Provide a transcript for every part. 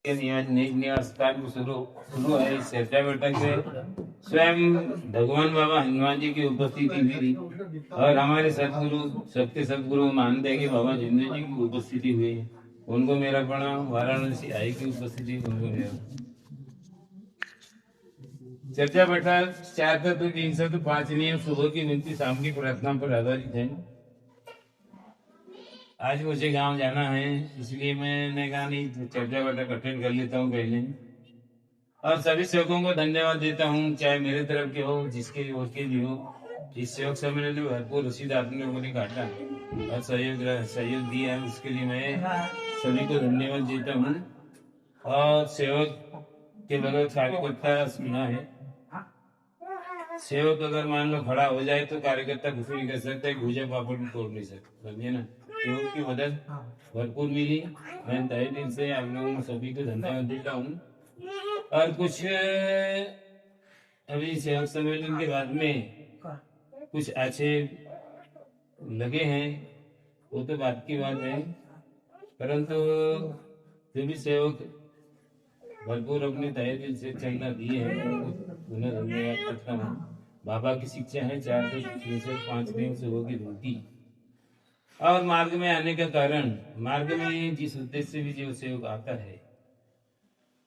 के निज निवास स्थान शुरू शुरू है। इस चर्चा बैठक में स्वयं भगवान बाबा हनुमान जी की उपस्थिति हुई थी और हमारे सदगुरु सबके सदगुरु मानते हैं कि बाबा जिंदू जी की उपस्थिति हुई है। उनको मेरा प्रणाम। वाराणसी आई की उपस्थिति उनको मेरा। चर्चा बैठक 4 तत्व 3 सत्व 5 नियम सुबह की विनती शाम की प्रार्थना पर आधारित है। आज मुझे गांव जाना है, इसलिए मैंने कहा नहीं तो चर्चा बैठक अटेंड कर लेता हूँ पहले। और सभी सेवकों को धन्यवाद देता हूँ, चाहे मेरे तरफ के हो जिसके ओर के भी हो। इस सेवक सम्मेलन में भरपूर रसीद आपने लोगों ने काटा और सहयोग दिया है, उसके लिए मैं सभी को धन्यवाद देता हूँ। और सेवक के बगैर कार्यकर्ता सुना है। सेवक अगर मान लो खड़ा हो जाए तो कार्यकर्ता कुछ नहीं कर सकता, भूजा पापड़ भी तोड़ नहीं सकता, समझे ना। सेवक की मदद भरपूर मिली। मैं तहे दिल से आप लोगों सभी को धन्यवाद देता हूँ। और कुछ अभी सेवक सम्मेलन के बाद में कुछ अच्छे लगे हैं, वो तो बात की बात है, परंतु जो भी सेवक भरपूर अपने तहे दिल से चलना दिए हैं उन्हें धन्यवाद करता हूँ। बाबा की शिक्षा है 4 से 5 दिन सुबह की रोटी। और मार्ग में आने का कारण, मार्ग में जिस उद्देश्य से भी जो सेवक आता है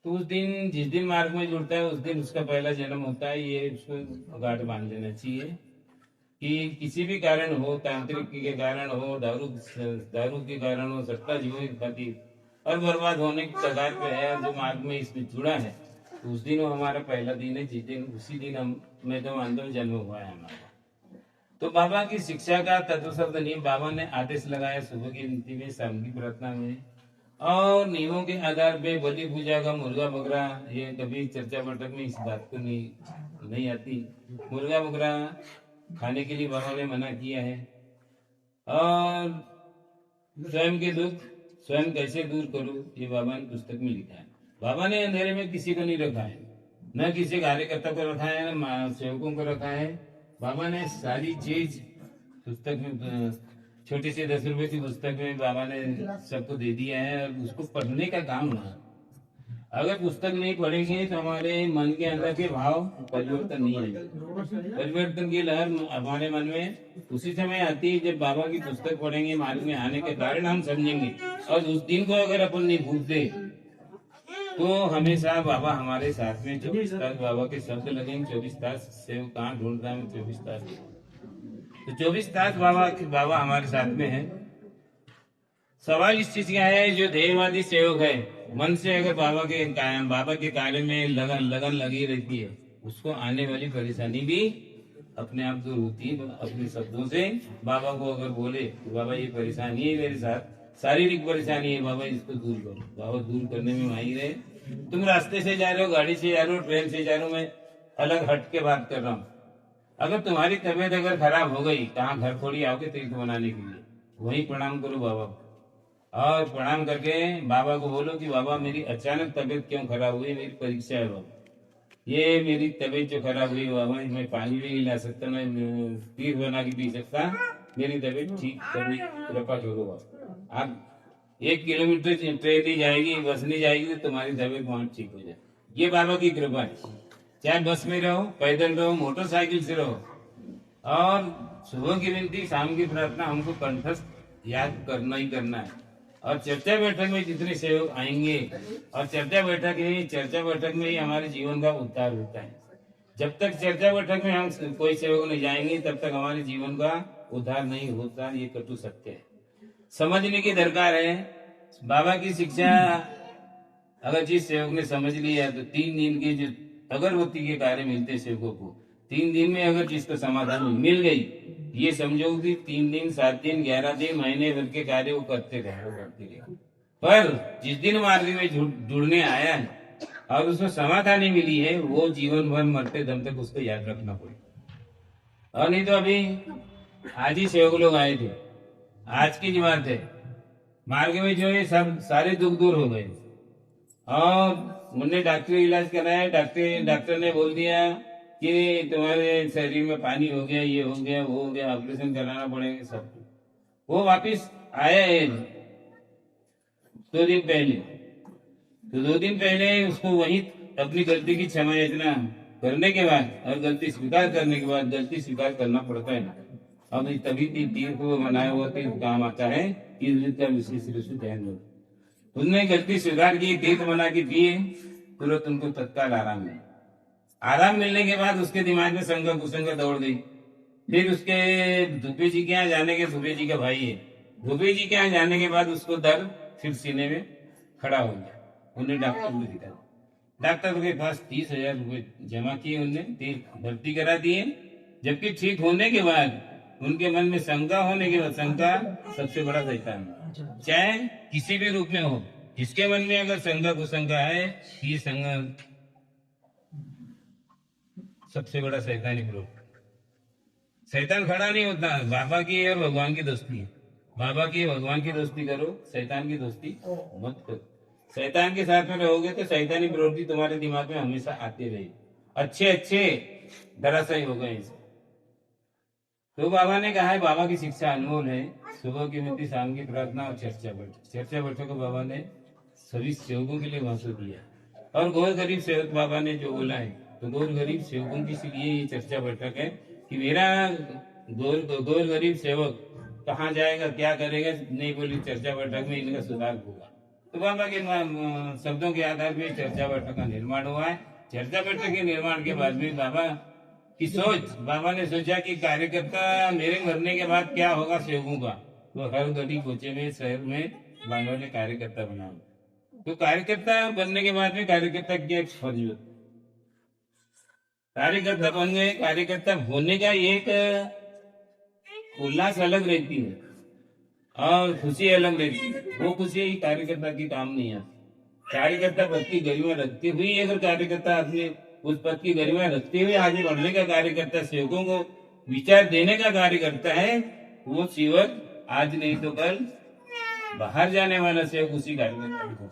तो उस दिन जिस दिन मार्ग में जुड़ता है उस दिन उसका पहला जन्म होता है। ये उसको गांठ बांध लेना चाहिए कि किसी भी कारण हो, तांत्रिक के कारण हो, दारू के कारण हो, सट्टा जीवन की खातिर और बर्बाद होने की कगार पे है, जो मार्ग में इसमें जुड़ा है तो उस दिन वो हमारा पहला दिन है, जिस दिन उसी दिन हम मैं तो मानता हूँ जन्म हुआ है हमारा। तो बाबा की शिक्षा का तत्व शब्द नियम बाबा ने आदेश लगाया सुबह की नीति में, शाम की प्रार्थना में। और नियमों के आधार पे बलि पूजा का मुर्गा बकरा, ये कभी चर्चा बैठक में इस बात को नहीं आती। मुर्गा बकरा खाने के लिए बाबा ने मना किया है। और स्वयं के दुख स्वयं कैसे दूर करूं, ये बाबा ने पुस्तक में लिखा है। बाबा ने अंधेरे में किसी को नहीं रखा है, न किसी कार्यकर्ता को रखा है, न सेवकों को रखा है। बाबा ने सारी चीज पुस्तक में, छोटी सी 10 रुपए की पुस्तक में बाबा ने सबको दे दिया है और उसको पढ़ने का काम हुआ। अगर पुस्तक नहीं पढ़ेंगे तो हमारे मन के अंदर के भाव परिवर्तन नहीं आएगा। परिवर्तन की लहर हमारे मन में उसी समय आती है जब बाबा की पुस्तक पढ़ेंगे, मार्ग में आने के कारण हम समझेंगे। और उस दिन को अगर अपन नहीं भूलते तो हमेशा बाबा हमारे साथ में 24 तास बाबा के शब्द लगेंगे। 24 तास से वो कहाँ ढूंढता है 24 तास, तो 24 तास बाबा हमारे साथ में है। सवाल इस चीज का है, जो ध्येयवादी सेवक है, मन से अगर बाबा के कार्य में लगन लगी रहती है, उसको आने वाली परेशानी भी अपने आप दूर होती है। अपने शब्दों से बाबा को अगर बोले तो बाबा ये परेशानी है मेरे साथ, शारीरिक परेशानी है बाबा, इसको दूर करो। बाबा दूर करने में माहिर है। तुम रास्ते से जा रहे हो, गाड़ी से जा रहे हो, ट्रेन से जा रहे हो, मैं अलग हट के बात कर रहा हूँ। अगर तुम्हारी तबीयत अगर खराब हो गई, कहाँ घर थोड़ी आओगे तीर्थ बनाने के लिए, वहीं प्रणाम करो बाबा को। और प्रणाम करके बाबा को बोलो कि बाबा मेरी अचानक तबीयत क्यों खराब हुई, मेरी परीक्षा है बाबा। ये मेरी तबीयत जो खराब हुई बाबा, मैं पानी भी नहीं ला सकता, मैं तीर्थ बना के पी सकता, मेरी तबीयत ठीक करने कृपा करो बाबा। आप 1 किलोमीटर ट्रेन नहीं जाएगी, बस नहीं जाएगी तो तुम्हारी तबीयत वहां ठीक हो जाए। ये बाबा की कृपा है। चाहे बस में रहो, पैदल रहो, मोटरसाइकिल से रहो। और सुबह की विनती शाम की प्रार्थना हमको कंठस्थ याद करना ही करना है। और चर्चा बैठक में जितने सेवक आएंगे, और चर्चा बैठक में ही हमारे जीवन का उद्धार होता है। जब तक चर्चा बैठक में हम कोई सेवक नहीं जाएंगे तब तक हमारे जीवन का उद्धार नहीं होता, ये कटु सत्य है। समझने की दरकार है। बाबा की शिक्षा अगर जिस सेवक ने समझ लिया तो 3 दिन के जो अगरबत्ती के कार्य मिलते सेवकों को, 3 दिन में अगर जिसको समाधान मिल गई, ये समझो कि 3 दिन 7 दिन 11 दिन महीने भर के कार्य वो करते रहे। पर जिस दिन मार्ग में जुड़ने आया है और उसको समाधानी मिली है, वो जीवन भर मरते दम तक उसको याद रखना पड़ेगा। और नहीं तो अभी आज ही सेवक लोग आए थे, आज की बात है, मार्ग में जो है सब सारे दुख दूर हो गए। और उन्होंने डॉक्टरी इलाज कराया, डॉक्टर ने बोल दिया कि तुम्हारे शरीर में पानी हो गया, ये हो गया, वो हो गया, ऑपरेशन कराना पड़ेगा सब। वो वापिस आया है 2 दिन पहले, तो 2 दिन पहले उसको वही अपनी गलती की क्षमा याचना करने के बाद और गलती स्वीकार करने के बाद, गलती स्वीकार करना पड़ता है ना, अब तभी तीर को बनाया हुआ तीर काम आता है। तीर का विशेष रूप से ध्यान दो। उनने गलती स्वीकार की, तीर्थ बना के पिए, तुरंत उनको तत्काल आराम मिला। आराम मिलने के बाद उसके दिमाग में संग कुसंग दौड़ गई। फिर उसके धुपे जी के यहाँ जाने के, धुपे जी का भाई है, धुपे जी के यहाँ जाने के बाद उसको दर्द फिर सीने में खड़ा हो गया। उन्हें डॉक्टर को दिखाया, डॉक्टर के पास 30,000 रुपए जमा किए, उनने भर्ती करा दिए। जबकि ठीक होने के बाद उनके मन में शंका होने के बाद, शंका सबसे बड़ा शैतान है, चाहे किसी भी रूप में हो। जिसके मन में अगर शंका कुशंका है, ये संग सबसे बड़ा शैतानी ग्रुप। शैतान खड़ा नहीं होता। बाबा की और भगवान की दोस्ती है। बाबा की भगवान की दोस्ती करो, शैतान की दोस्ती मत करो। शैतान के साथ में रहोगे तो शैतानी प्रवृत्ति तुम्हारे दिमाग में हमेशा आती रहेगी। अच्छे अच्छे धराशायी हो गए इसे। तो बाबा ने कहा है, बाबा की शिक्षा अनमोल है। सुबह की मिट्टी, शाम की प्रार्थना और चर्चा बैठक। चर्चा बैठक को बाबा ने सभी सेवकों के लिए महत्व दिया। और गौर गरीब सेवक बाबा ने जो बोला है, तो गौर गरीब सेवकों के लिए ये चर्चा बैठक है कि मेरा गौर गरीब सेवक कहाँ जाएगा, क्या करेगा, नहीं बोली चर्चा बैठक में इनका सुधार होगा। तो बाबा के शब्दों के आधार पर चर्चा बैठक का निर्माण हुआ है। चर्चा बैठक के निर्माण के बाद में बाबा की सोच, बाबा ने सोचा कि कार्यकर्ता मेरे मरने के बाद क्या होगा सेवकों का, तो हर गली कोचे में शहर में बाबा ने कार्यकर्ता बनाया। तो कार्यकर्ता बनने के बाद में कार्यकर्ता की एक फर्ज होता, कार्यकर्ता बन गए। कार्यकर्ता होने का एक उल्लास अलग रहती है और खुशी अलग रहती है। वो खुशी कार्यकर्ता की काम नहीं है। कार्यकर्ता पद की गरिमा रखते हुए, अगर कार्यकर्ता अपने उस पद की गरिमा रखते हुए आगे बढ़ने का कार्यकर्ता, सेवकों को विचार देने का कार्यकर्ता है, वो सेवक आज नहीं तो कल बाहर जाने वाला सेवक उसी कार्यकर्ता को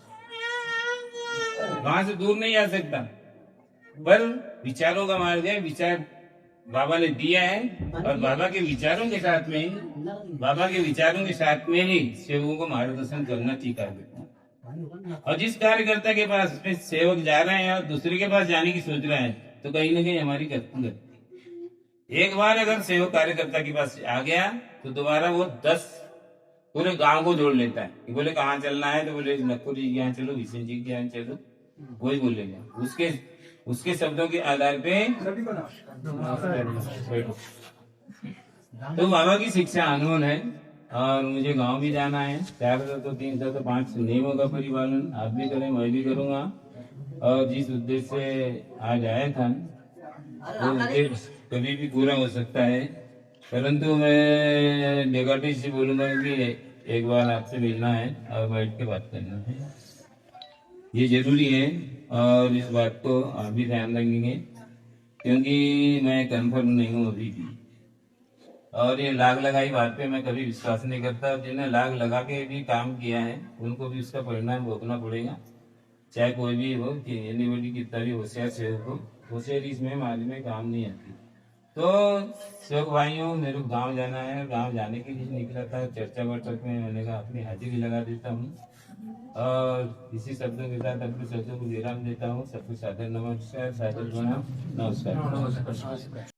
वहां से दूर नहीं आ सकता। पर विचारों का मार्ग है, विचार बाबा ने दिया है और बाबा के विचारों के साथ में ही सेवकों को मार्गदर्शन करना चाहिए। और जिस कार्यकर्ता के पास में सेवक जा रहे हैं और दूसरे के पास जाने की सोच रहे हैं, तो कहीं ना कहीं हमारी गलती। एक बार अगर सेवक कार्यकर्ता के पास आ गया तो दोबारा वो 10 पूरे गांव को जोड़ लेता है। कि बोले कहाँ चलना है, तो बोले नक्कुर जी के यहाँ चलो, विष्णु जी के यहाँ चलो, वही बोलेगा। उसके शब्दों के आधार पे तो बाबा की शिक्षा अनमोल है। और मुझे गांव भी जाना है। 400 तो 300 तो 5 नियमों का परिपालन आप भी करें, मैं भी करूंगा। और जिस उद्देश्य से आज आया था वो उद्देश्य कभी भी पूरा हो सकता है, परंतु मैं डेगाटी से बोलूंगा कि एक बार आपसे मिलना है और बैठ के बात करना है, ये जरूरी है। और इस बात को आप भी ध्यान रखेंगे, क्योंकि मैं कंफर्म नहीं हूँ अभी भी। और ये लाग लगाई बात पे मैं कभी विश्वास नहीं करता। जिन्हें लाग लगा के भी काम किया है उनको भी उसका परिणाम भोगना पड़ेगा, चाहे कोई भी हो, कि एनीबॉडी कितना भी होशियार सेवक हो। होशियारी इसमें माली में काम नहीं आती। तो सेवक भाइयों, मेरे को गांव जाना है। गांव जाने के लिए निकला था। चर्चा बैठक में मैंने कहा अपनी हाजिरी लगा देता हूँ और इसी शब्दों के साथ अपने शब्दों को विराम देता हूँ। सबको सादर नमस्कार, सादर प्रणाम, नमस्कार।